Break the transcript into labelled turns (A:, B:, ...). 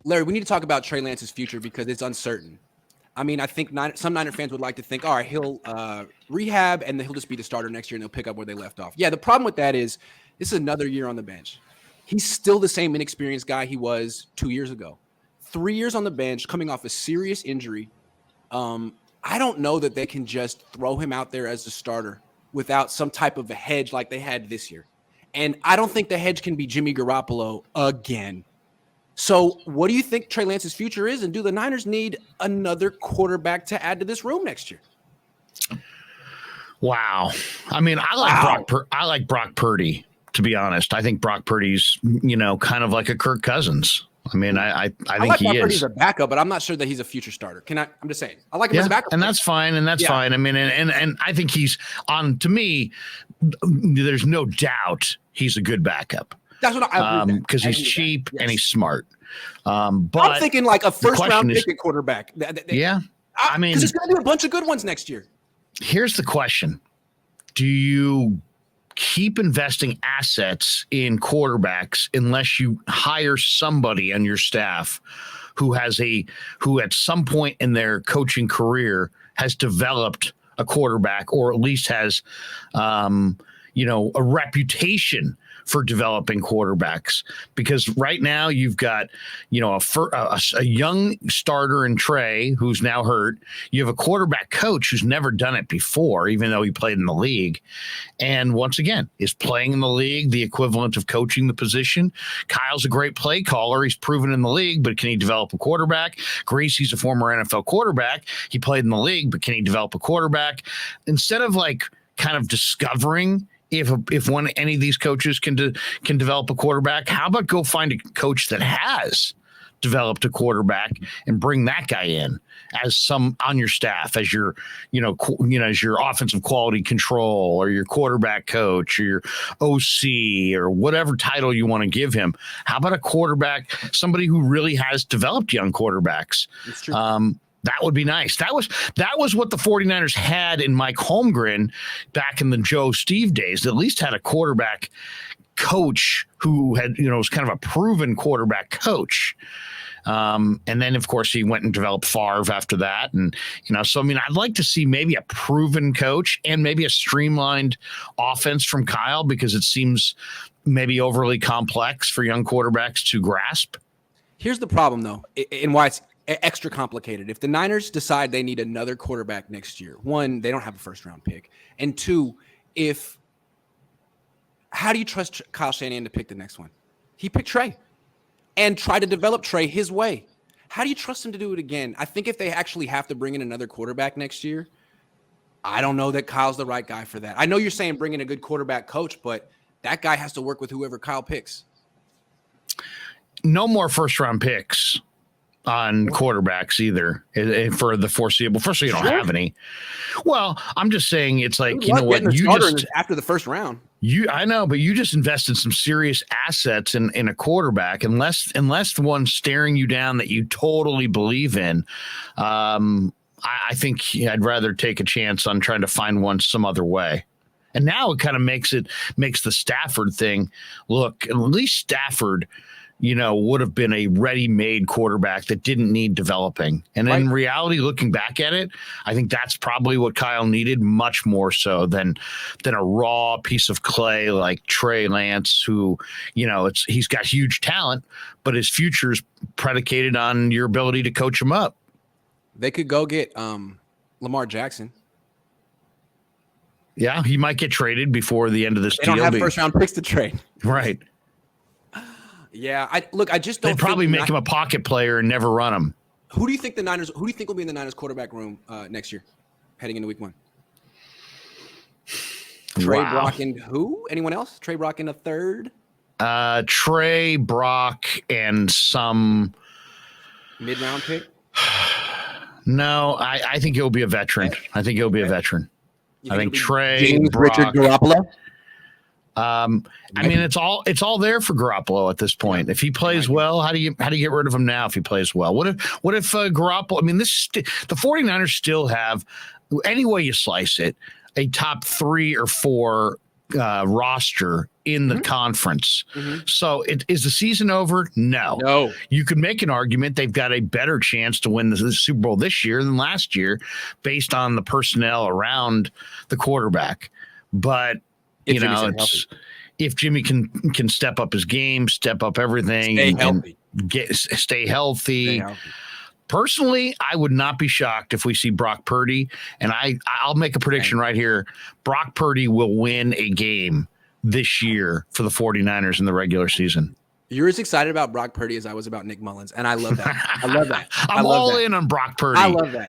A: Larry, we need to talk about Trey Lance's future because it's uncertain. I mean, I think some Niner fans would like to think, all right, he'll rehab and then he'll just be the starter next year and they'll pick up where they left off. Yeah, the problem with that is this is another year on the bench. He's still the same inexperienced guy he was 2 years ago. 3 years on the bench, coming off a serious injury. I don't know that they can just throw him out there as a starter without some type of a hedge like they had this year. And I don't think the hedge can be Jimmy Garoppolo again. So what do you think Trey Lance's future is? And do the Niners need another quarterback to add to this room next year?
B: Wow. I mean, I like Brock Purdy, to be honest. I think Brock Purdy's, kind of like a Kirk Cousins. I mean, I think
A: like
B: he
A: Brock
B: is.
A: Purdy's a backup, but I'm not sure that he's a future starter. I'm just saying. I like him as a backup.
B: And that's fine. And that's fine. I mean, and I think he's on, to me, there's no doubt he's a good backup.
A: That's what I agree
B: because he's cheap and he's smart. But
A: I'm thinking like a first round pick at quarterback.
B: I mean,
A: because he's going to do a bunch of good ones next year.
B: Here's the question. Do you keep investing assets in quarterbacks unless you hire somebody on your staff who at some point in their coaching career has developed a quarterback or at least has, a reputation for developing quarterbacks? Because right now you've got, a young starter in Trey who's now hurt. You have a quarterback coach who's never done it before, even though he played in the league. And once again, is playing in the league the equivalent of coaching the position? Kyle's a great play caller. He's proven in the league, but can he develop a quarterback? Gracie's a former NFL quarterback. He played in the league, but can he develop a quarterback? Instead of kind of discovering if any of these coaches can develop a quarterback, how about go find a coach that has developed a quarterback and bring that guy in as some on your staff as your as your offensive quality control or your quarterback coach or your OC or whatever title you want to give him. How about a quarterback, somebody who really has developed young quarterbacks?
A: That's true.
B: That would be nice. That was what the 49ers had in Mike Holmgren back in the Joe Steve days. They at least had a quarterback coach who had, was kind of a proven quarterback coach. And then, of course, he went and developed Favre after that. And, so, I mean, I'd like to see maybe a proven coach and maybe a streamlined offense from Kyle because it seems maybe overly complex for young quarterbacks to grasp.
A: Here's the problem, though, and why it's extra complicated. If the Niners decide they need another quarterback next year, one, they don't have a first-round pick. And two, how do you trust Kyle Shanahan to pick the next one? He picked Trey and tried to develop Trey his way. How do you trust him to do it again? I think if they actually have to bring in another quarterback next year, I don't know that Kyle's the right guy for that. I know you're saying bring in a good quarterback coach, but that guy has to work with whoever Kyle picks.
B: No more first-round picks on quarterbacks either for the foreseeable. First of all, you don't have any. Well, I'm just saying it's like, you know what? You just
A: after the first round.
B: I know, but you just invested some serious assets in a quarterback. Unless the one staring you down that you totally believe in, I think I'd rather take a chance on trying to find one some other way. And now it kind of makes the Stafford thing look, at least Stafford, would have been a ready-made quarterback that didn't need developing. And in reality, looking back at it, I think that's probably what Kyle needed much more so than a raw piece of clay like Trey Lance, who, he's got huge talent, but his future is predicated on your ability to coach him up.
A: They could go get Lamar Jackson.
B: Yeah, he might get traded before the end of this deal.
A: They don't have first-round picks to trade.
B: Right.
A: Yeah, I just don't.
B: They'd probably make him a pocket player and never run him.
A: Who do you think will be in the Niners quarterback room next year, heading into week one? Trey, Brock, and who? Anyone else? Trey, Brock, and a third?
B: Trey, Brock, and some
A: mid-round pick?
B: No, I think he'll be a veteran. I think he'll be a veteran. I think Trey,
A: James,
B: Brock,
A: Richard, Garoppolo.
B: I mean, it's all there for Garoppolo at this point. If he plays well, how do you get rid of him now if he plays well? What if Garoppolo? I mean, the 49ers still have, any way you slice it, a top 3 or 4 roster in the conference. So is the season over?
A: No.
B: You could make an argument they've got a better chance to win the Super Bowl this year than last year based on the personnel around the quarterback. But,
A: If Jimmy's healthy.
B: If Jimmy can step up his game, step up everything,
A: Stay healthy.
B: Stay healthy. Personally, I would not be shocked if we see Brock Purdy, and I'll make a prediction right here. Brock Purdy will win a game this year for the 49ers in the regular season.
A: You're as excited about Brock Purdy as I was about Nick Mullins, and I love that. I love that.
B: I'm all in on Brock Purdy.
A: I love that.